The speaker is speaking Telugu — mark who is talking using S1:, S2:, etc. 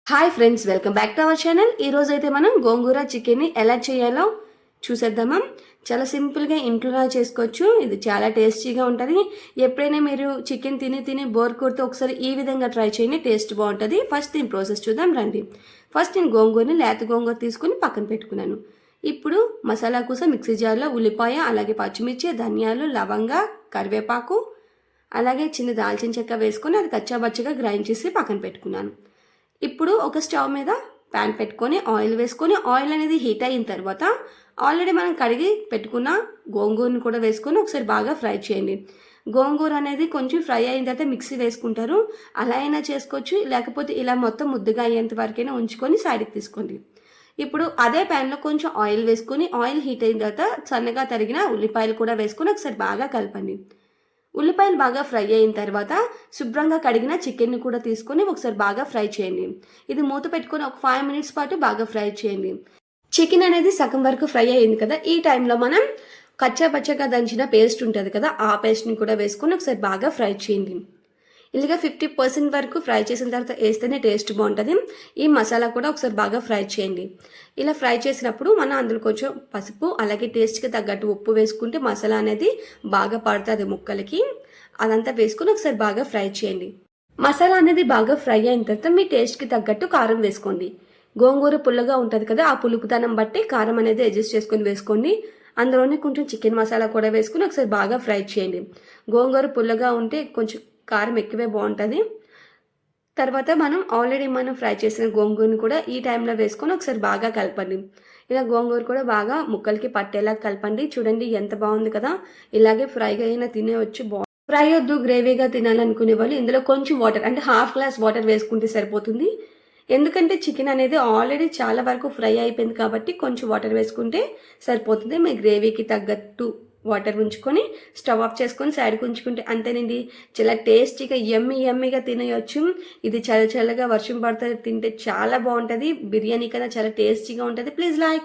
S1: Hi friends, welcome back to our channel. ఈరోజు అయితే మనం గోంగూర చికెన్ని ఎలా చేయాలో చూసేద్దామా. చాలా సింపుల్గా ఇంట్లో చేసుకోవచ్చు. ఇది చాలా టేస్టీగా ఉంటుంది. ఎప్పుడైనా మీరు చికెన్ తిని తిని బోర్ కొడితే ఒకసారి ఈ విధంగా ట్రై చేయండి, టేస్ట్ బాగుంటుంది. ఫస్ట్ దీని ప్రాసెస్ చూద్దాం రండి. ఫస్ట్ నేను గోంగూరని లేత గోంగూర తీసుకుని పక్కన పెట్టుకున్నాను. ఇప్పుడు మసాలా కోసం మిక్సీ జార్లో ఉల్లిపాయ, అలాగే పచ్చిమిర్చి, ధనియాలు, లవంగ, కరివేపాకు, అలాగే చిన్న దాల్చిన చెక్క వేసుకొని అది కచ్చాబచ్చగా గ్రైండ్ చేసి పక్కన పెట్టుకున్నాను. ఇప్పుడు ఒక స్టవ్ మీద ప్యాన్ పెట్టుకొని ఆయిల్ వేసుకొని ఆయిల్ అనేది హీట్ అయిన తర్వాత ఆల్రెడీ మనం కడిగి పెట్టుకున్న గోంగూరని కూడా వేసుకొని ఒకసారి బాగా ఫ్రై చేయండి. గోంగూర అనేది కొంచెం ఫ్రై అయిన తర్వాత మిక్సీ వేసుకుంటారు, అలా అయినా చేసుకోవచ్చు. లేకపోతే ఇలా మొత్తం ముద్దగా అయ్యేంత వరకైనా ఉంచుకొని సైడ్కి తీసుకోండి. ఇప్పుడు అదే ప్యాన్లో కొంచెం ఆయిల్ వేసుకొని ఆయిల్ హీట్ అయిన తర్వాత సన్నగా తరిగిన ఉల్లిపాయలు కూడా వేసుకొని ఒకసారి బాగా కలపండి. ఉల్లిపాయలు బాగా ఫ్రై అయిన తర్వాత శుభ్రంగా కడిగిన చికెన్ని కూడా తీసుకొని ఒకసారి బాగా ఫ్రై చేయండి. ఇది మూత పెట్టుకొని ఒక 5 మినిట్స్ పాటు బాగా ఫ్రై చేయండి. చికెన్ అనేది సగం వరకు ఫ్రై అయ్యింది కదా, ఈ టైంలో మనం కచ్చా పచ్చగా దంచిన పేస్ట్ ఉంటుంది కదా, ఆ పేస్ట్ని కూడా వేసుకొని ఒకసారి బాగా ఫ్రై చేయండి. ఇలాగా 50% వరకు ఫ్రై చేసిన తర్వాత వేస్తేనే టేస్ట్ బాగుంటుంది. ఈ మసాలా కూడా ఒకసారి బాగా ఫ్రై చేయండి. ఇలా ఫ్రై చేసినప్పుడు మనం అందులో కొంచెం పసుపు, అలాగే టేస్ట్కి తగ్గట్టు ఉప్పు వేసుకుంటే మసాలా అనేది బాగా పడుతుంది ముక్కలకి. అదంతా వేసుకుని ఒకసారి బాగా ఫ్రై చేయండి. మసాలా అనేది బాగా ఫ్రై అయిన తర్వాత మీ టేస్ట్కి తగ్గట్టు కారం వేసుకోండి. గోంగూర పుల్లగా ఉంటుంది కదా, ఆ పులుపుతనం బట్టి కారం అనేది అడ్జస్ట్ చేసుకొని వేసుకోండి. అందులోనే కొంచెం చికెన్ మసాలా కూడా వేసుకుని ఒకసారి బాగా ఫ్రై చేయండి. గోంగూర పుల్లగా ఉంటే కొంచెం కారం ఎక్కువే బాగుంటుంది. తర్వాత మనం ఫ్రై చేసిన గోంగూరని కూడా ఈ టైంలో వేసుకొని ఒకసారి బాగా కలపండి. ఇలా గోంగూర కూడా బాగా ముక్కలకి పట్టేలా కలపండి. చూడండి ఎంత బాగుంది కదా, ఇలాగే ఫ్రైగా అయినా తినేవచ్చు. ఫ్రై వద్దు, గ్రేవీగా తినాలనుకునే వాళ్ళు ఇందులో కొంచెం వాటర్ అంటే హాఫ్ గ్లాస్ వాటర్ వేసుకుంటే సరిపోతుంది. ఎందుకంటే చికెన్ అనేది ఆల్రెడీ చాలా వరకు ఫ్రై అయిపోయింది కాబట్టి కొంచెం వాటర్ వేసుకుంటే సరిపోతుంది. మీ గ్రేవీకి తగ్గట్టు వాటర్ ఉంచుకొని స్టవ్ ఆఫ్ చేసుకొని సైడ్కి ఉంచుకుంటే అంతేనండి. చాలా టేస్టీగా యమ్మీగా తినేయచ్చు. ఇది చల్లగా వర్షం పడితే తింటే చాలా బాగుంటుంది. బిర్యానీ కన్నా చాలా టేస్టీగా ఉంటుంది. Please like